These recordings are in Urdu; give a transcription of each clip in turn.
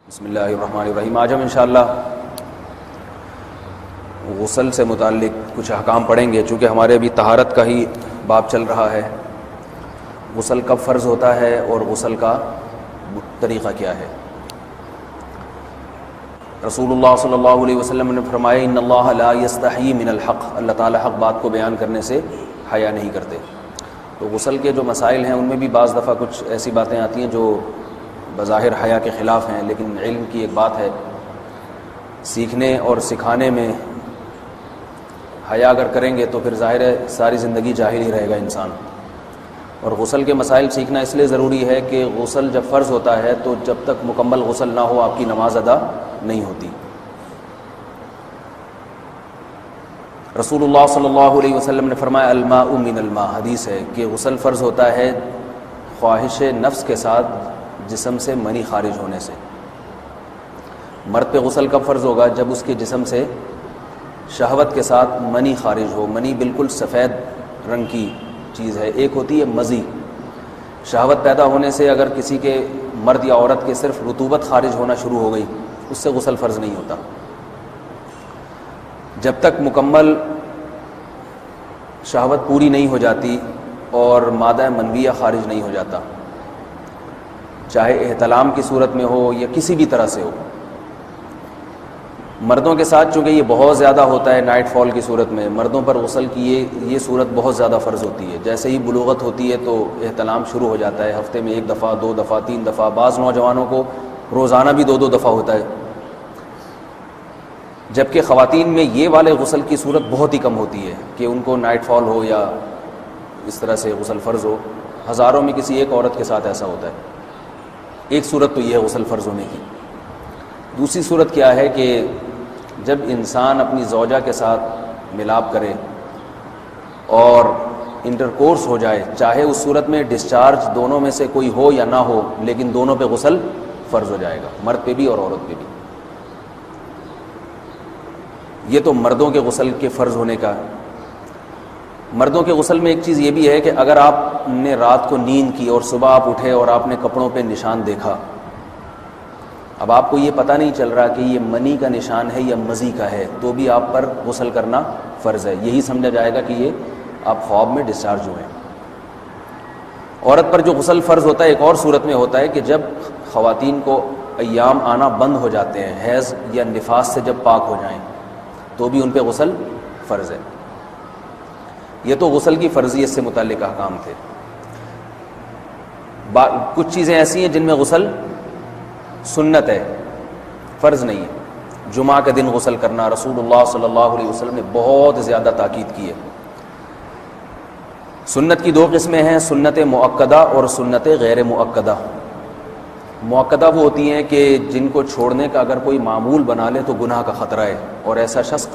بسم اللہ الرحمن الرحیم۔ آج ہم انشاءاللہ غسل سے متعلق کچھ احکام پڑھیں گے، چونکہ ہمارے ابھی طہارت کا ہی باب چل رہا ہے۔ غسل کب فرض ہوتا ہے اور غسل کا طریقہ کیا ہے؟ رسول اللہ صلی اللہ علیہ وسلم نے فرمایا ان اللہ لا یستحیی من الحق، اللہ تعالی حق بات کو بیان کرنے سے حیا نہیں کرتے۔ تو غسل کے جو مسائل ہیں ان میں بھی بعض دفعہ کچھ ایسی باتیں آتی ہیں جو بظاہر حیا کے خلاف ہیں، لیکن علم کی ایک بات ہے، سیکھنے اور سکھانے میں حیا اگر کریں گے تو پھر ظاہر ہے ساری زندگی جاہل ہی رہے گا انسان۔ اور غسل کے مسائل سیکھنا اس لیے ضروری ہے کہ غسل جب فرض ہوتا ہے تو جب تک مکمل غسل نہ ہو آپ کی نماز ادا نہیں ہوتی۔ رسول اللہ صلی اللہ علیہ وسلم نے فرمایا الماء من الماء، حدیث ہے کہ غسل فرض ہوتا ہے خواہش نفس کے ساتھ جسم سے منی خارج ہونے سے۔ مرد پہ غسل کب فرض ہوگا؟ جب اس کے جسم سے شہوت کے ساتھ منی خارج ہو۔ منی بالکل سفید رنگ کی چیز ہے، ایک ہوتی ہے مزی۔ شہوت پیدا ہونے سے اگر کسی کے مرد یا عورت کے صرف رطوبت خارج ہونا شروع ہو گئی، اس سے غسل فرض نہیں ہوتا۔ جب تک مکمل شہوت پوری نہیں ہو جاتی اور مادہ منویہ خارج نہیں ہو جاتا، چاہے احتلام کی صورت میں ہو یا کسی بھی طرح سے ہو۔ مردوں کے ساتھ چونکہ یہ بہت زیادہ ہوتا ہے نائٹ فال کی صورت میں، مردوں پر غسل کی یہ صورت بہت زیادہ فرض ہوتی ہے۔ جیسے ہی بلوغت ہوتی ہے تو احتلام شروع ہو جاتا ہے، ہفتے میں 1 دفعہ 2 دفعہ 3 دفعہ، بعض نوجوانوں کو روزانہ بھی 2 دفعہ ہوتا ہے، جبکہ خواتین میں یہ والے غسل کی صورت بہت ہی کم ہوتی ہے کہ ان کو نائٹ فال ہو یا اس طرح سے غسل فرض ہو۔ ہزاروں میں کسی ایک عورت کے ساتھ ایسا ہوتا ہے۔ ایک صورت تو یہ ہے غسل فرض ہونے کی۔ دوسری صورت کیا ہے کہ جب انسان اپنی زوجہ کے ساتھ ملاپ کرے اور انٹرکورس ہو جائے، چاہے اس صورت میں ڈسچارج دونوں میں سے کوئی ہو یا نہ ہو، لیکن دونوں پہ غسل فرض ہو جائے گا، مرد پہ بھی اور عورت پہ بھی۔ یہ تو مردوں کے غسل کے فرض ہونے کا۔ مردوں کے غسل میں ایک چیز یہ بھی ہے کہ اگر آپ نے رات کو نیند کی اور صبح آپ اٹھے اور آپ نے کپڑوں پہ نشان دیکھا، اب آپ کو یہ پتہ نہیں چل رہا کہ یہ منی کا نشان ہے یا مزی کا ہے، تو بھی آپ پر غسل کرنا فرض ہے۔ یہی سمجھا جائے گا کہ یہ آپ خواب میں ڈسچارج ہوئے ہیں۔ عورت پر جو غسل فرض ہوتا ہے ایک اور صورت میں ہوتا ہے کہ جب خواتین کو ایام آنا بند ہو جاتے ہیں، حیض یا نفاس سے جب پاک ہو جائیں تو بھی ان پہ غسل فرض ہے۔ یہ تو غسل کی فرضیت سے متعلق احکام تھے۔ کچھ چیزیں ایسی ہیں جن میں غسل سنت ہے، فرض نہیں ہے۔ جمعہ کے دن غسل کرنا، رسول اللہ صلی اللہ علیہ وسلم نے بہت زیادہ تاکید کی ہے۔ سنت کی 2 قسمیں ہیں، سنت مؤکدہ اور سنت غیر مؤکدہ۔ مؤکدہ وہ ہوتی ہیں کہ جن کو چھوڑنے کا اگر کوئی معمول بنا لے تو گناہ کا خطرہ ہے، اور ایسا شخص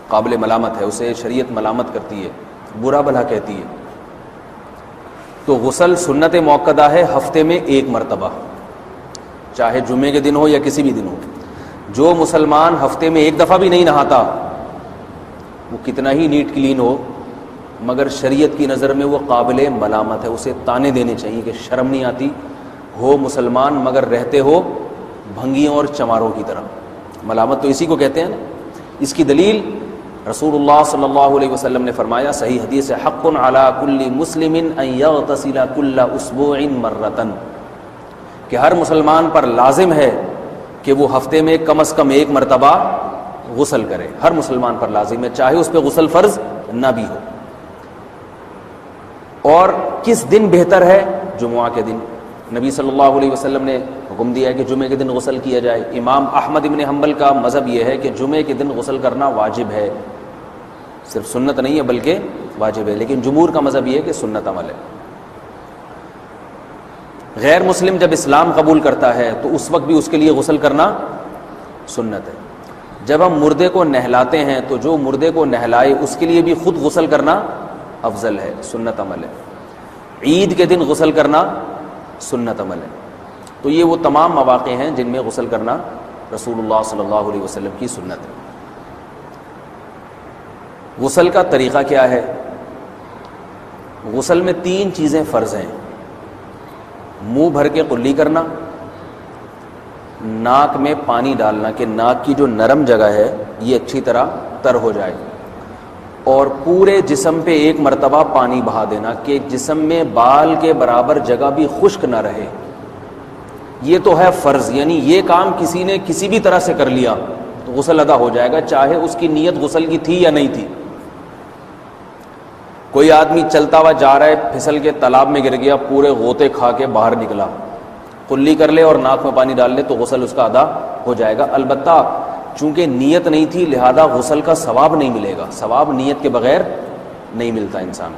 قابل ملامت ہے، اسے شریعت ملامت کرتی ہے، برا بھلا کہتی ہے۔ تو غسل سنت مؤکدہ ہے، ہفتے میں 1 مرتبہ، چاہے جمعے کے دن ہو یا کسی بھی دن ہو۔ جو مسلمان ہفتے میں 1 دفعہ بھی نہیں نہاتا، وہ کتنا ہی نیٹ کلین ہو، مگر شریعت کی نظر میں وہ قابل ملامت ہے، اسے تانے دینے چاہیے کہ شرم نہیں آتی، ہو مسلمان مگر رہتے ہو بھنگیوں اور چماروں کی طرح۔ ملامت تو اسی کو کہتے ہیں نا۔ اس کی دلیل رسول اللہ صلی اللہ علیہ وسلم نے فرمایا، صحیح حدیث ہے، حق علی کل مسلم ان یغتسل کل اسبوع مرۃ، کہ ہر مسلمان پر لازم ہے کہ وہ ہفتے میں کم از کم 1 مرتبہ غسل کرے۔ ہر مسلمان پر لازم ہے، چاہے اس پہ غسل فرض نہ بھی ہو۔ اور کس دن بہتر ہے؟ جمعہ کے دن۔ نبی صلی اللہ علیہ وسلم نے حکم دیا ہے کہ جمعے کے دن غسل کیا جائے۔ امام احمد ابن حنبل کا مذہب یہ ہے کہ جمعے کے دن غسل کرنا واجب ہے، صرف سنت نہیں ہے بلکہ واجب ہے، لیکن جمہور کا مذہب یہ ہے کہ سنت عمل ہے۔ غیر مسلم جب اسلام قبول کرتا ہے تو اس وقت بھی اس کے لیے غسل کرنا سنت ہے۔ جب ہم مردے کو نہلاتے ہیں تو جو مردے کو نہلائے اس کے لیے بھی خود غسل کرنا افضل ہے، سنت عمل ہے۔ عید کے دن غسل کرنا سنت عمل ہے۔ تو یہ وہ تمام مواقع ہیں جن میں غسل کرنا رسول اللہ صلی اللہ علیہ وسلم کی سنت ہے۔ غسل کا طریقہ کیا ہے؟ غسل میں 3 چیزیں فرض ہیں، منہ بھر کے قلی کرنا، ناک میں پانی ڈالنا کہ ناک کی جو نرم جگہ ہے یہ اچھی طرح تر ہو جائے، اور پورے جسم پہ ایک مرتبہ پانی بہا دینا کہ جسم میں بال کے برابر جگہ بھی خشک نہ رہے. یہ تو ہے فرض، یعنی یہ کام کسی نے کسی بھی طرح سے کر لیا تو غسل ادا ہو جائے گا، چاہے اس کی نیت غسل کی تھی یا نہیں تھی. کوئی آدمی چلتا ہوا جا رہا ہے، پھسل کے تالاب میں گر گیا، پورے غوطے کھا کے باہر نکلا، کلی کر لے اور ناک میں پانی ڈال لے تو غسل اس کا ادا ہو جائے گا. البتہ چونکہ نیت نہیں تھی لہذا غسل کا ثواب نہیں ملے گا، ثواب نیت کے بغیر نہیں ملتا انسان.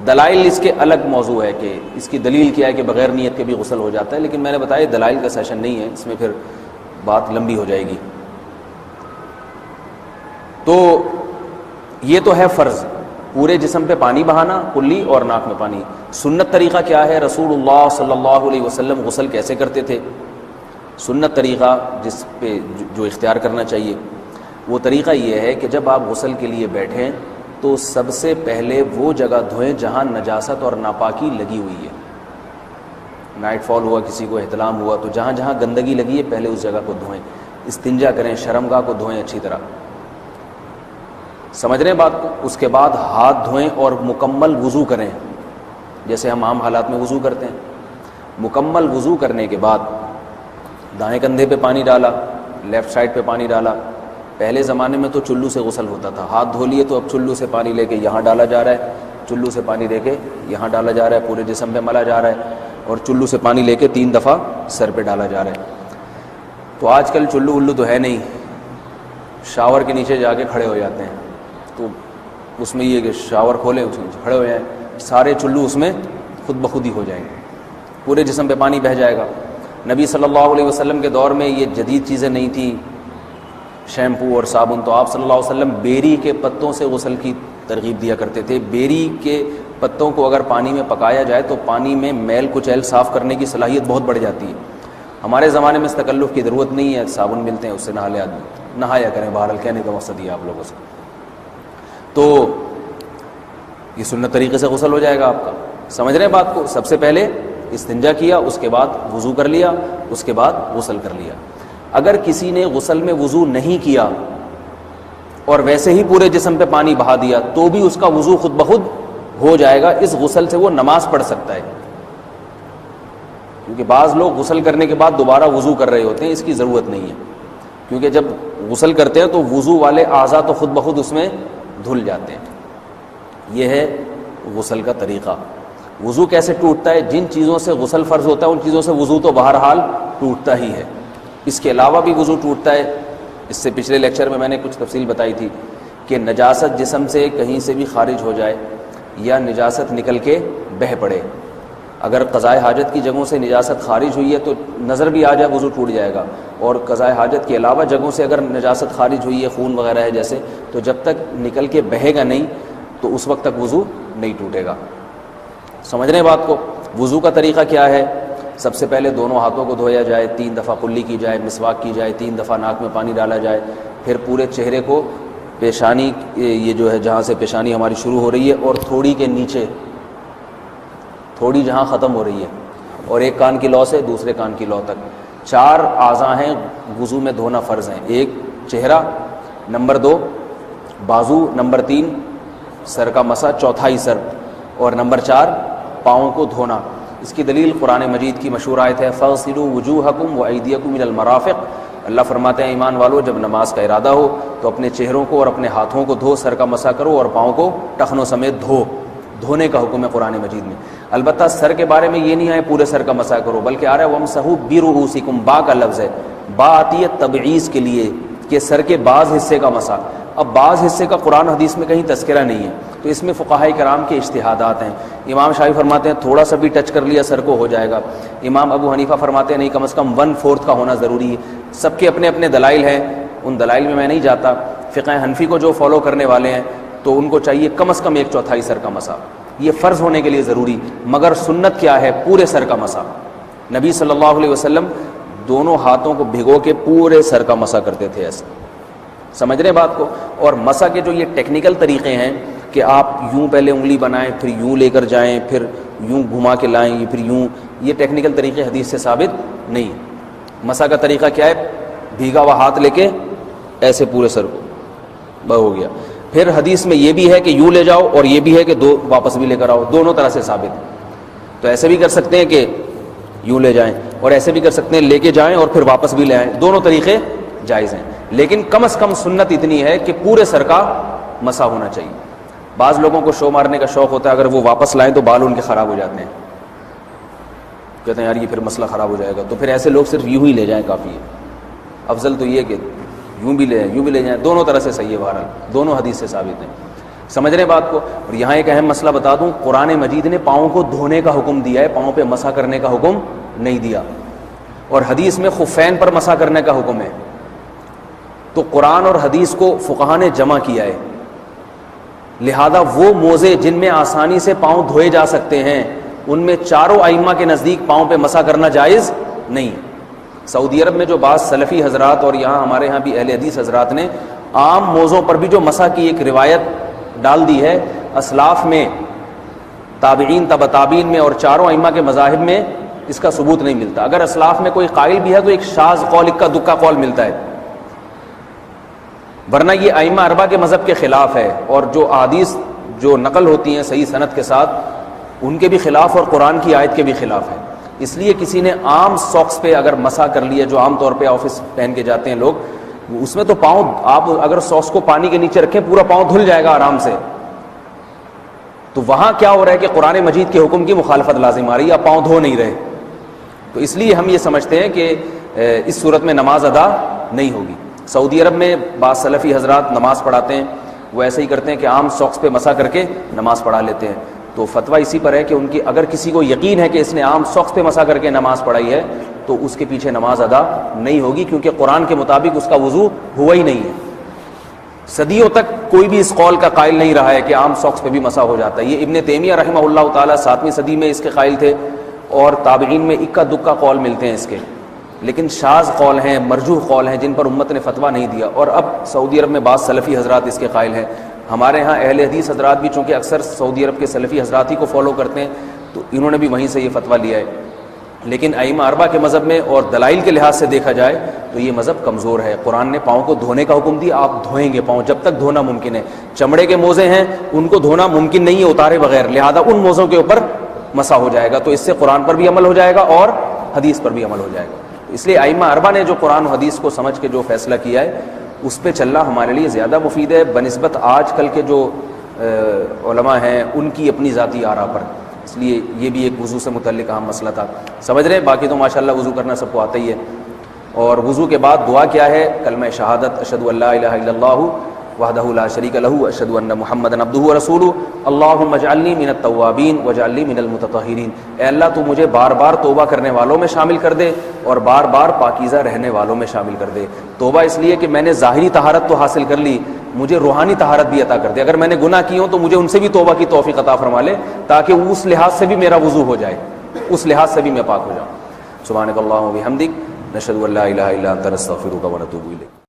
دلائل اس کے الگ موضوع ہے کہ اس کی دلیل کیا ہے کہ بغیر نیت کے بھی غسل ہو جاتا ہے، لیکن میں نے بتایا دلائل کا سیشن نہیں ہے، اس میں پھر بات لمبی ہو جائے گی. تو یہ تو ہے فرض، پورے جسم پہ پانی بہانا کلی اور ناک میں پانی. سنت طریقہ کیا ہے؟ رسول اللہ صلی اللہ علیہ وسلم غسل کیسے کرتے تھے؟ سنت طریقہ جس پہ جو اختیار کرنا چاہیے وہ طریقہ یہ ہے کہ جب آپ غسل کے لیے بیٹھیں تو سب سے پہلے وہ جگہ دھوئیں جہاں نجاست اور ناپاکی لگی ہوئی ہے. نائٹ فال ہوا، کسی کو احتلام ہوا، تو جہاں جہاں گندگی لگی ہے پہلے اس جگہ کو دھوئیں. استنجا کریں، شرمگاہ کو دھوئیں اچھی طرح. سمجھ رہے ہیں بات کو؟ اس کے بعد ہاتھ دھوئیں اور مکمل وضو کریں جیسے ہم عام حالات میں وضو کرتے ہیں. مکمل وضو کرنے کے بعد دائیں کندھے پہ پانی ڈالا، لیفٹ سائڈ پہ پانی ڈالا. پہلے زمانے میں تو چلو سے غسل ہوتا تھا، ہاتھ دھو لیے تو اب چلو سے پانی لے کے یہاں ڈالا جا رہا ہے، چلو سے پانی لے کے یہاں ڈالا جا رہا ہے، پورے جسم پہ ملا جا رہا ہے، اور چلو سے پانی لے کے 3 دفعہ سر پہ ڈالا جا رہا ہے. تو آج کل چلو ولو تو ہے نہیں، شاور کے نیچے جا کے کھڑے ہو جاتے ہیں، تو اس میں یہ کہ شاور کھولیں اس میں کھڑے ہو جائیں، سارے چلو اس میں خود بخود ہی ہو جائیں گے، پورے جسم پہ پانی بہہ جائے گا. نبی صلی اللہ علیہ وسلم کے دور میں یہ جدید چیزیں نہیں تھیں، شیمپو اور صابن، تو آپ صلی اللہ علیہ وسلم بیری کے پتوں سے غسل کی ترغیب دیا کرتے تھے. بیری کے پتوں کو اگر پانی میں پکایا جائے تو پانی میں میل کچیل صاف کرنے کی صلاحیت بہت بڑھ جاتی ہے. ہمارے زمانے میں اس تکلف کی ضرورت نہیں ہے، صابن ملتے ہیں اس سے نہا لے آدمی، نہایا کریں. بہرحال کہنے کا مقصد یہ آپ لوگوں سے، تو یہ سنت طریقے سے غسل ہو جائے گا آپ کا. سمجھ رہے ہیں بات کو؟ سب سے پہلے استنجا کیا، اس کے بعد وضو کر لیا، اس کے بعد غسل کر لیا. اگر کسی نے غسل میں وضو نہیں کیا اور ویسے ہی پورے جسم پہ پانی بہا دیا تو بھی اس کا وضو خود بخود ہو جائے گا. اس غسل سے وہ نماز پڑھ سکتا ہے، کیونکہ بعض لوگ غسل کرنے کے بعد دوبارہ وضو کر رہے ہوتے ہیں. اس کی ضرورت نہیں ہے، کیونکہ جب غسل کرتے ہیں تو وضو والے اعضاء تو خود بخود اس میں دھل جاتے ہیں. یہ ہے غسل کا طریقہ. وضو کیسے ٹوٹتا ہے؟ جن چیزوں سے غسل فرض ہوتا ہے ان چیزوں سے وضو تو بہرحال ٹوٹتا ہی ہے. اس کے علاوہ بھی وضو ٹوٹتا ہے. اس سے پچھلے لیکچر میں نے کچھ تفصیل بتائی تھی کہ نجاست جسم سے کہیں سے بھی خارج ہو جائے یا نجاست نکل کے بہہ پڑے. اگر قضائے حاجت کی جگہوں سے نجاست خارج ہوئی ہے تو نظر بھی آ جائے وضو ٹوٹ جائے گا، اور قضائے حاجت کے علاوہ جگہوں سے اگر نجاست خارج ہوئی ہے، خون وغیرہ ہے جیسے، تو جب تک نکل کے بہے گا نہیں تو اس وقت تک وضو نہیں ٹوٹے گا. سمجھ رہے ہیں بات کو؟ وضو کا طریقہ کیا ہے؟ سب سے پہلے دونوں ہاتھوں کو دھویا جائے، 3 دفعہ کلی کی جائے، مسواک کی جائے، 3 دفعہ ناک میں پانی ڈالا جائے، پھر پورے چہرے کو پیشانی، یہ جو ہے جہاں سے پیشانی ہماری شروع ہو رہی ہے اور تھوڑی کے نیچے، تھوڑی جہاں ختم ہو رہی ہے، اور ایک کان کی لو سے دوسرے کان کی لو تک 4 اعضاء ہیں وضو میں دھونا فرض ہیں. 1 چہرہ، نمبر 2 بازو، نمبر 3 سر کا مسا، چوتھائی سر، اور نمبر 4 پاؤں کو دھونا. اس کی دلیل قرآن مجید کی مشہور آیت ہے فَاغْسِلُوا وُجُوهَكُمْ وَأَيْدِيَكُمْ إِلَى الْمَرَافِقِ. اللہ فرماتے ہیں ایمان والو جب نماز کا ارادہ ہو تو اپنے چہروں کو اور اپنے ہاتھوں کو دھو، سر کا مسا کرو اور پاؤں کو ٹخنوں سمیت دھو. دھونے کا حکم ہے قرآن مجید میں. البتہ سر کے بارے میں یہ نہیں ہے پورے سر کا مسا کرو، بلکہ آ رہا ہے وَامْسَحُوا بِرُؤُوسِكُمْ. با کا لفظ ہے، با آتی ہے تبعیض کے لیے کہ سر کے بعض حصے کا مسا. اب بعض حصے کا قرآن حدیث میں کہیں تذکرہ نہیں ہے، تو اس میں فقہاء کرام کے اجتہادات ہیں. امام شافعی فرماتے ہیں تھوڑا سا بھی ٹچ کر لیا سر کو ہو جائے گا. امام ابو حنیفہ فرماتے ہیں نہیں، کم از کم 1/4 کا ہونا ضروری ہے. سب کے اپنے اپنے دلائل ہیں، ان دلائل میں نہیں جاتا. فقہ حنفی کو جو فالو کرنے والے ہیں تو ان کو چاہیے کم از کم 1/4 سر کا مسا. یہ فرض ہونے کے لیے ضروری، مگر سنت کیا ہے؟ پورے سر کا مسا. نبی صلی اللہ علیہ وسلم دونوں ہاتھوں کو بھگو کے پورے سر کا مسا کرتے تھے ایسے. سمجھ رہے بات کو؟ اور مسا کے جو یہ ٹیکنیکل طریقے ہیں کہ آپ یوں پہلے انگلی بنائیں، پھر یوں لے کر جائیں، پھر یوں گھما کے لائیں، پھر یوں، یہ ٹیکنیکل طریقے حدیث سے ثابت نہیں. مسح کا طریقہ کیا ہے؟ بھیگا ہوا ہاتھ لے کے ایسے پورے سر کو بس ہو گیا. پھر حدیث میں یہ بھی ہے کہ یوں لے جاؤ اور یہ بھی ہے کہ دو واپس بھی لے کر آؤ, دونوں طرح سے ثابت ہے. تو ایسے بھی کر سکتے ہیں کہ یوں لے جائیں, اور ایسے بھی کر سکتے ہیں لے کے جائیں اور پھر واپس بھی لے آئیں, دونوں طریقے جائز ہیں. لیکن کم از کم سنت اتنی ہے کہ پورے سر کا مسح ہونا چاہیے. بعض لوگوں کو شو مارنے کا شوق ہوتا ہے, اگر وہ واپس لائیں تو بال ان کے خراب ہو جاتے ہیں, کہتے ہیں یار یہ پھر مسئلہ خراب ہو جائے گا. تو پھر ایسے لوگ صرف یوں ہی لے جائیں کافی ہے. افضل تو یہ کہ یوں بھی لے جائیں یوں بھی لے جائیں, دونوں طرح سے صحیح ہے. بہرحال دونوں حدیث سے ثابت ہیں. سمجھ رہے بات کو. اور یہاں ایک اہم مسئلہ بتا دوں, قرآن مجید نے پاؤں کو دھونے کا حکم دیا ہے, پاؤں پہ مسح کرنے کا حکم نہیں دیا. اور حدیث میں خفین پر مسح کرنے کا حکم ہے. تو قرآن اور حدیث کو فقہا نے جمع کیا ہے. لہذا وہ موزے جن میں آسانی سے پاؤں دھوئے جا سکتے ہیں, ان میں چاروں ائمہ کے نزدیک پاؤں پہ مسح کرنا جائز نہیں. سعودی عرب میں جو بعض سلفی حضرات اور یہاں ہمارے ہاں بھی اہل حدیث حضرات نے عام موزوں پر بھی جو مسح کی ایک روایت ڈال دی ہے, اسلاف میں, تابعین, تبع تابعین میں اور چاروں ائمہ کے مذاہب میں اس کا ثبوت نہیں ملتا. اگر اسلاف میں کوئی قائل بھی ہے تو ایک شاذ قول, اکا دکا قول ملتا ہے, ورنہ یہ ائمہ اربعہ کے مذہب کے خلاف ہے. اور جو احادیث جو نقل ہوتی ہیں صحیح سند کے ساتھ, ان کے بھی خلاف اور قرآن کی آیت کے بھی خلاف ہے. اس لیے کسی نے عام ساکس پہ اگر مسح کر لیا, جو عام طور پہ آفس پہن کے جاتے ہیں لوگ, اس میں تو پاؤں آپ اگر ساکس کو پانی کے نیچے رکھیں پورا پاؤں دھل جائے گا آرام سے. تو وہاں کیا ہو رہا ہے کہ قرآن مجید کے حکم کی مخالفت لازم آ رہی ہے, آپ پاؤں دھو نہیں رہے. تو اس لیے ہم یہ سمجھتے ہیں کہ اس صورت میں نماز ادا نہیں ہوگی. سعودی عرب میں بعض سلفی حضرات نماز پڑھاتے ہیں, وہ ایسے ہی کرتے ہیں کہ عام ساکس پہ مسح کر کے نماز پڑھا لیتے ہیں. تو فتویٰ اسی پر ہے کہ ان کی اگر کسی کو یقین ہے کہ اس نے عام ساکس پہ مسح کر کے نماز پڑھائی ہے تو اس کے پیچھے نماز ادا نہیں ہوگی, کیونکہ قرآن کے مطابق اس کا وضو ہوا ہی نہیں ہے. صدیوں تک کوئی بھی اس قول کا قائل نہیں رہا ہے کہ عام ساکس پہ بھی مسح ہو جاتا ہے. یہ ابن تیمیہ رحمہ اللہ تعالیٰ 7ویں صدی میں اس کے قائل تھے, اور تابعین میں اکا دکا قول ملتے ہیں اس کے, لیکن شاذ قول ہیں, مرجوح قول ہیں, جن پر امت نے فتویٰ نہیں دیا. اور اب سعودی عرب میں بعض سلفی حضرات اس کے قائل ہیں. ہمارے ہاں اہل حدیث حضرات بھی چونکہ اکثر سعودی عرب کے سلفی حضرات ہی کو فالو کرتے ہیں, تو انہوں نے بھی وہیں سے یہ فتویٰ لیا ہے. لیکن ائمہ اربعہ کے مذہب میں اور دلائل کے لحاظ سے دیکھا جائے تو یہ مذہب کمزور ہے. قرآن نے پاؤں کو دھونے کا حکم دیا, آپ دھوئیں گے پاؤں جب تک دھونا ممکن ہے. چمڑے کے موزے ہیں ان کو دھونا ممکن نہیں ہے اتارے بغیر, لہذا ان موزوں کے اوپر مسح ہو جائے گا. تو اس سے قرآن پر بھی عمل ہو جائے گا اور حدیث پر بھی عمل ہو جائے گا. اس لیے ائمہ اربعہ نے جو قرآن و حدیث کو سمجھ کے جو فیصلہ کیا ہے اس پہ چلنا ہمارے لیے زیادہ مفید ہے بنسبت آج کل کے جو علماء ہیں ان کی اپنی ذاتی آراء پر. اس لیے یہ بھی ایک وضو سے متعلق اہم مسئلہ تھا. سمجھ رہے ہیں؟ باقی تو ماشاءاللہ وضو کرنا سب کو آتا ہی ہے. اور وضو کے بعد دعا کیا ہے؟ کلمہ شہادت, اشہد ان لا الہ الا اللہ وحدہ لا شریک لہ اشہد ان محمدا عبدہ ورسولہ اللہم اجعلنی من التوابین واجعلنی من المتطہرین. اے اللہ تو مجھے بار بار توبہ کرنے والوں میں شامل کر دے اور بار بار پاکیزہ رہنے والوں میں شامل کر دے. توبہ اس لیے کہ میں نے ظاہری طہارت تو حاصل کر لی, مجھے روحانی طہارت بھی عطا کر دے. اگر میں نے گناہ کیے ہوں تو مجھے ان سے بھی توبہ کی توفیق عطا فرما لے, تاکہ اس لحاظ سے بھی میرا وضو ہو جائے, اس لحاظ سے بھی میں پاک ہو جاؤں. سبحانک اللہم و بحمدک, نشہد ان لا الہ الا انت نستغفرک و نتوب الیک.